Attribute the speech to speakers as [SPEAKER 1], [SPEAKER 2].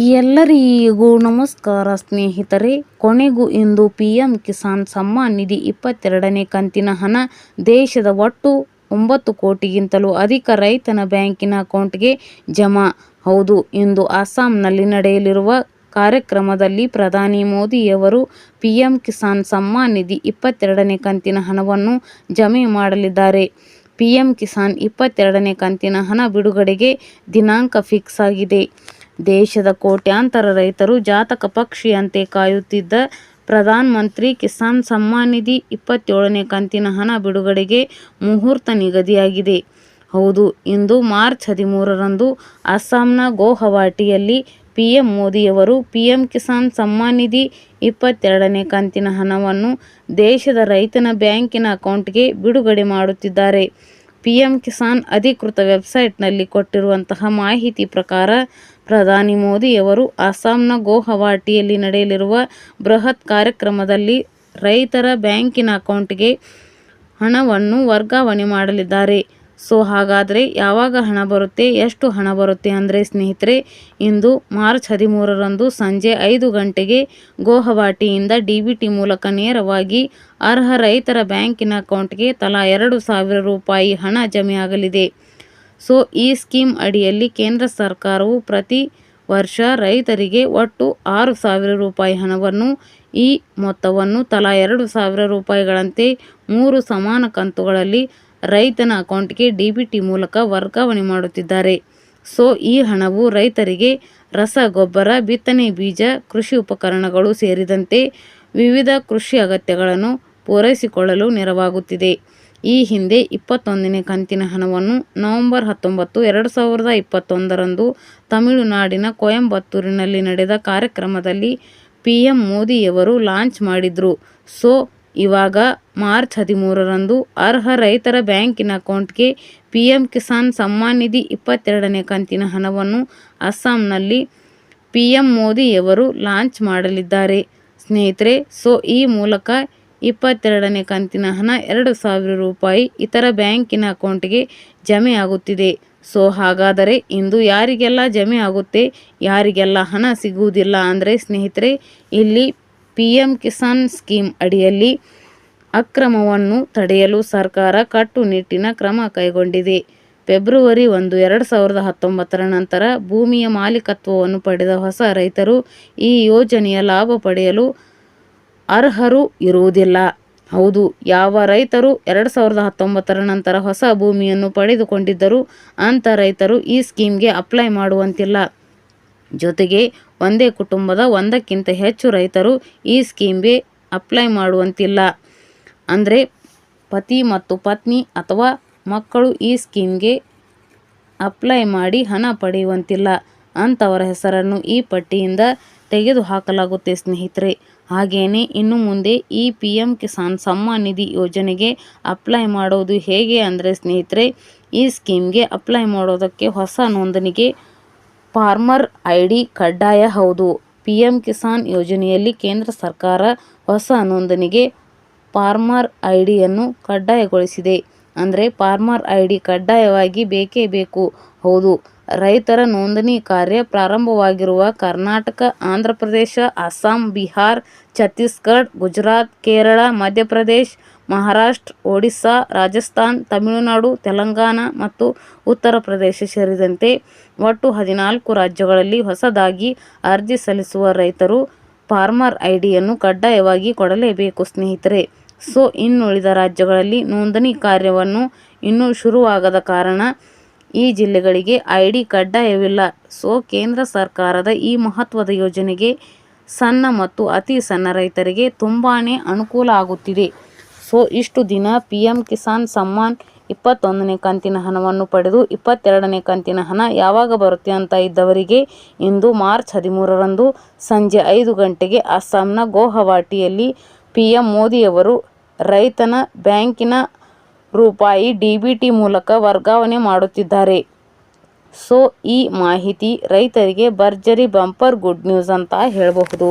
[SPEAKER 1] ಎಲ್ಲರಿಗೂ ನಮಸ್ಕಾರ ಸ್ನೇಹಿತರೆ. ಕೊನೆಗೂ ಇಂದು ಪಿಎಂ ಕಿಸಾನ್ ಸಮ್ಮಾನ್ ನಿಧಿ 22ನೇ ಕಂತಿನ ಹಣ ದೇಶದ ಒಟ್ಟು 9 ಕೋಟಿಗಿಂತಲೂ ಅಧಿಕ ರೈತನ ಬ್ಯಾಂಕಿನ ಅಕೌಂಟ್ಗೆ ಜಮಾ. ಹೌದು, ಇಂದು ಅಸ್ಸಾಂನಲ್ಲಿ ನಡೆಯಲಿರುವ ಕಾರ್ಯಕ್ರಮದಲ್ಲಿ ಪ್ರಧಾನಿ ಮೋದಿಯವರು ಪಿಎಂ ಕಿಸಾನ್ ಸಮ್ಮಾನ್ ನಿಧಿ 22ನೇ ಕಂತಿನ ಹಣವನ್ನು ಜಮೆ ಮಾಡಲಿದ್ದಾರೆ. ಪಿಎಂ ಕಿಸಾನ್ 22ನೇ ಕಂತಿನ ಹಣ ಬಿಡುಗಡೆಗೆ ದಿನಾಂಕ ಫಿಕ್ಸ್ ಆಗಿದೆ. ದೇಶದ ಕೋಟ್ಯಾಂತರ ರೈತರು ಜಾತಕ ಪಕ್ಷಿಯಂತೆ ಕಾಯುತ್ತಿದ್ದ ಪ್ರಧಾನಮಂತ್ರಿ ಕಿಸಾನ್ ಸಮ್ಮಾನ್ ನಿಧಿ 27ನೇ ಕಂತಿನ ಹಣ ಬಿಡುಗಡೆಗೆ ಮುಹೂರ್ತ ನಿಗದಿಯಾಗಿದೆ. ಹೌದು, ಇಂದು ಮಾರ್ಚ್ 13ರಂದು ಅಸ್ಸಾಂನ ಗುವಾಹಟಿಯಲ್ಲಿ ಪಿಎಂ ಮೋದಿಯವರು ಪಿಎಂ ಕಿಸಾನ್ ಸಮ್ಮಾನ್ ನಿಧಿ 22ನೇ ಕಂತಿನ ಹಣವನ್ನು ದೇಶದ ರೈತನ ಬ್ಯಾಂಕಿನ ಅಕೌಂಟ್ಗೆ ಬಿಡುಗಡೆ ಮಾಡುತ್ತಿದ್ದಾರೆ. ಪಿಎಂ ಕಿಸಾನ್ ಅಧಿಕೃತ ವೆಬ್ಸೈಟ್ನಲ್ಲಿ ಕೊಟ್ಟಿರುವಂತಹ ಮಾಹಿತಿ ಪ್ರಕಾರ ಪ್ರಧಾನಿ ಮೋದಿಯವರು ಅಸ್ಸಾಂನ ಗುವಾಹಟಿಯಲ್ಲಿ ನಡೆಯಲಿರುವ ಬೃಹತ್ ಕಾರ್ಯಕ್ರಮದಲ್ಲಿ ರೈತರ ಬ್ಯಾಂಕಿನ ಅಕೌಂಟ್ಗೆ ಹಣವನ್ನು ವರ್ಗಾವಣೆ ಮಾಡಲಿದ್ದಾರೆ. ಹಾಗಾದರೆ ಯಾವಾಗ ಹಣ ಬರುತ್ತೆ, ಎಷ್ಟು ಹಣ ಬರುತ್ತೆ ಅಂದರೆ ಸ್ನೇಹಿತರೆ, ಇಂದು ಮಾರ್ಚ್ 13ರಂದು ಸಂಜೆ 5 ಗಂಟೆಗೆ ಗುವಾಹಟಿಯಿಂದ ಡಿಬಿಟಿ ಮೂಲಕ ನೇರವಾಗಿ ಅರ್ಹ ರೈತರ ಬ್ಯಾಂಕಿನ ಅಕೌಂಟ್ಗೆ ತಲಾ 2,000 ರೂಪಾಯಿ ಹಣ ಜಮೆಯಾಗಲಿದೆ. ಈ ಸ್ಕೀಮ್ ಅಡಿಯಲ್ಲಿ ಕೇಂದ್ರ ಸರ್ಕಾರವು ಪ್ರತಿ ವರ್ಷ ರೈತರಿಗೆ ಒಟ್ಟು 6,000 ರೂಪಾಯಿ ಹಣವನ್ನು, ಈ ಮೊತ್ತವನ್ನು ತಲಾ 2,000 ರೂಪಾಯಿಗಳಂತೆ 3 ಸಮಾನ ಕಂತುಗಳಲ್ಲಿ ರೈತನ ಅಕೌಂಟ್ಗೆ ಡಿಬಿಟಿ ಮೂಲಕ ವರ್ಗಾವಣೆ ಮಾಡುತ್ತಿದ್ದಾರೆ. ಈ ಹಣವು ರೈತರಿಗೆ ರಸಗೊಬ್ಬರ, ಬಿತ್ತನೆ ಬೀಜ, ಕೃಷಿ ಉಪಕರಣಗಳು ಸೇರಿದಂತೆ ವಿವಿಧ ಕೃಷಿ ಅಗತ್ಯಗಳನ್ನು ಪೂರೈಸಿಕೊಳ್ಳಲು ನೆರವಾಗುತ್ತಿದೆ. ಈ ಹಿಂದೆ 21ನೇ ಕಂತಿನ ಹಣವನ್ನು ನವೆಂಬರ್ 19, 2021ರಂದು ತಮಿಳುನಾಡಿನ ಕೊಯಂಬತ್ತೂರಿನಲ್ಲಿ ನಡೆದ ಕಾರ್ಯಕ್ರಮದಲ್ಲಿ ಪಿಎಂ ಮೋದಿಯವರು ಲಾಂಚ್ ಮಾಡಿದ್ರು. ಇವಾಗ ಮಾರ್ಚ್ 13ರಂದು ಅರ್ಹ ರೈತರ ಬ್ಯಾಂಕಿನ ಅಕೌಂಟ್ಗೆ ಪಿಎಂ ಕಿಸಾನ್ ಸಮ್ಮಾನ್ ನಿಧಿ 22ನೇ ಕಂತಿನ ಹಣವನ್ನು ಅಸ್ಸಾಂನಲ್ಲಿ ಪಿಎಂ ಮೋದಿಯವರು ಲಾಂಚ್ ಮಾಡಲಿದ್ದಾರೆ ಸ್ನೇಹಿತರೆ. ಈ ಮೂಲಕ 22ನೇ ಕಂತಿನ ಹಣ 2,000 ರೂಪಾಯಿ ಇತರ ಬ್ಯಾಂಕಿನ ಅಕೌಂಟ್ಗೆ ಜಮೆ ಆಗುತ್ತಿದೆ. ಹಾಗಾದರೆ ಇಂದು ಯಾರಿಗೆಲ್ಲ ಜಮೆ ಆಗುತ್ತೆ, ಯಾರಿಗೆಲ್ಲ ಹಣ ಸಿಗುವುದಿಲ್ಲ ಅಂದರೆ ಸ್ನೇಹಿತರೆ, ಇಲ್ಲಿ ಪಿಎಂ ಕಿಸಾನ್ ಸ್ಕೀಮ್ ಅಡಿಯಲ್ಲಿ ಅಕ್ರಮವನ್ನು ತಡೆಯಲು ಸರ್ಕಾರ ಕಟ್ಟುನಿಟ್ಟಿನ ಕ್ರಮ ಕೈಗೊಂಡಿದೆ. ಫೆಬ್ರವರಿ 1, 2019ರ ನಂತರ ಭೂಮಿಯ ಮಾಲೀಕತ್ವವನ್ನು ಪಡೆದ ಹೊಸ ರೈತರು ಈ ಯೋಜನೆಯ ಲಾಭ ಪಡೆಯಲು ಅರ್ಹರು ಇರುವುದಿಲ್ಲ. ಹೌದು, ಯಾವ ರೈತರು 2019ರ ನಂತರ ಹೊಸ ಭೂಮಿಯನ್ನು ಪಡೆದುಕೊಂಡಿದ್ದರೂ ಅಂಥ ರೈತರು ಈ ಸ್ಕೀಮ್ಗೆ ಅಪ್ಲೈ ಮಾಡುವಂತಿಲ್ಲ. ಜೊತೆಗೆ ಒಂದೇ ಕುಟುಂಬದ ಒಂದಕ್ಕಿಂತ ಹೆಚ್ಚು ರೈತರು ಈ ಸ್ಕೀಮ್ಗೆ ಅಪ್ಲೈ ಮಾಡುವಂತಿಲ್ಲ. ಅಂದರೆ ಪತಿ ಮತ್ತು ಪತ್ನಿ ಅಥವಾ ಮಕ್ಕಳು ಈ ಸ್ಕೀಮ್ಗೆ ಅಪ್ಲೈ ಮಾಡಿ ಹಣ ಪಡೆಯುವಂತಿಲ್ಲ. ಅಂಥವರ ಹೆಸರನ್ನು ಈ ಪಟ್ಟಿಯಿಂದ ತೆಗೆದುಹಾಕಲಾಗುತ್ತೆ ಸ್ನೇಹಿತರೆ. ಹಾಗೆಯೇ ಇನ್ನು ಮುಂದೆ ಈ ಪಿಎಂ ಕಿಸಾನ್ ಸಮ್ಮಾನ್ ನಿಧಿ ಯೋಜನೆಗೆ ಅಪ್ಲೈ ಮಾಡೋದು ಹೇಗೆ ಅಂದರೆ ಸ್ನೇಹಿತರೆ, ಈ ಸ್ಕೀಮ್ಗೆ ಅಪ್ಲೈ ಮಾಡೋದಕ್ಕೆ ಹೊಸ ನೋಂದಣಿಗೆ ಫಾರ್ಮರ್ ಐಡಿ ಕಡ್ಡಾಯ. ಹೌದು, ಪಿಎಂ ಕಿಸಾನ್ ಯೋಜನೆಯಲ್ಲಿ ಕೇಂದ್ರ ಸರ್ಕಾರ ಹೊಸ ನೋಂದಣಿಗೆ ಫಾರ್ಮರ್ ಐಡಿಯನ್ನು ಕಡ್ಡಾಯಗೊಳಿಸಿದೆ. ಅಂದರೆ ಫಾರ್ಮರ್ ಐಡಿ ಕಡ್ಡಾಯವಾಗಿ ಬೇಕೇ ಬೇಕು. ಹೌದು, ರೈತರ ನೋಂದಣಿ ಕಾರ್ಯ ಪ್ರಾರಂಭವಾಗಿರುವ ಕರ್ನಾಟಕ, ಆಂಧ್ರಪ್ರದೇಶ, ಅಸ್ಸಾಂ, ಬಿಹಾರ್, ಛತ್ತೀಸ್ಗಢ, ಗುಜರಾತ್, ಕೇರಳ, ಮಧ್ಯಪ್ರದೇಶ, ಮಹಾರಾಷ್ಟ್ರ, ಒಡಿಶಾ, ರಾಜಸ್ಥಾನ್, ತಮಿಳುನಾಡು, ತೆಲಂಗಾಣ ಮತ್ತು ಉತ್ತರ ಪ್ರದೇಶ ಸೇರಿದಂತೆ ಒಟ್ಟು 14 ರಾಜ್ಯಗಳಲ್ಲಿ ಹೊಸದಾಗಿ ಅರ್ಜಿ ಸಲ್ಲಿಸುವ ರೈತರು ಫಾರ್ಮರ್ ಐಡಿಯನ್ನು ಕಡ್ಡಾಯವಾಗಿ ಕೊಡಲೇಬೇಕು ಸ್ನೇಹಿತರೆ. ಇನ್ನುಳಿದ ರಾಜ್ಯಗಳಲ್ಲಿ ನೋಂದಣಿ ಕಾರ್ಯವನ್ನು ಇನ್ನೂ ಶುರುವಾಗದ ಕಾರಣ ಈ ಜಿಲ್ಲೆಗಳಿಗೆ ಐಡಿ ಕಡ್ಡಾಯವಿಲ್ಲ. ಕೇಂದ್ರ ಸರ್ಕಾರದ ಈ ಮಹತ್ವದ ಯೋಜನೆಗೆ ಸಣ್ಣ ಮತ್ತು ಅತಿ ಸಣ್ಣ ರೈತರಿಗೆ ತುಂಬಾ ಅನುಕೂಲ ಆಗುತ್ತಿದೆ. ಇಷ್ಟು ದಿನ ಪಿಎಂ ಕಿಸಾನ್ ಸಮ್ಮಾನ್ 21ನೇ ಕಂತಿನ ಹಣವನ್ನು ಪಡೆದು 22ನೇ ಕಂತಿನ ಹಣ ಯಾವಾಗ ಬರುತ್ತೆ ಅಂತ ಇದ್ದವರಿಗೆ ಇಂದು ಮಾರ್ಚ್ 13ರಂದು ಸಂಜೆ 5 ಗಂಟೆಗೆ ಅಸ್ಸಾಂನ ಗುವಾಹಟಿಯಲ್ಲಿ ಪಿಎಂ ಮೋದಿಯವರು ರೈತನ ಬ್ಯಾಂಕಿನ ರೂಪಾಯಿ ಡಿಬಿಟಿ ಮೂಲಕ ವರ್ಗಾವಣೆ ಮಾಡುತ್ತಿದ್ದಾರೆ. ಈ ಮಾಹಿತಿ ರೈತರಿಗೆ ಭರ್ಜರಿ ಬಂಪರ್ ಗುಡ್ ನ್ಯೂಸ್ ಅಂತ ಹೇಳಬಹುದು.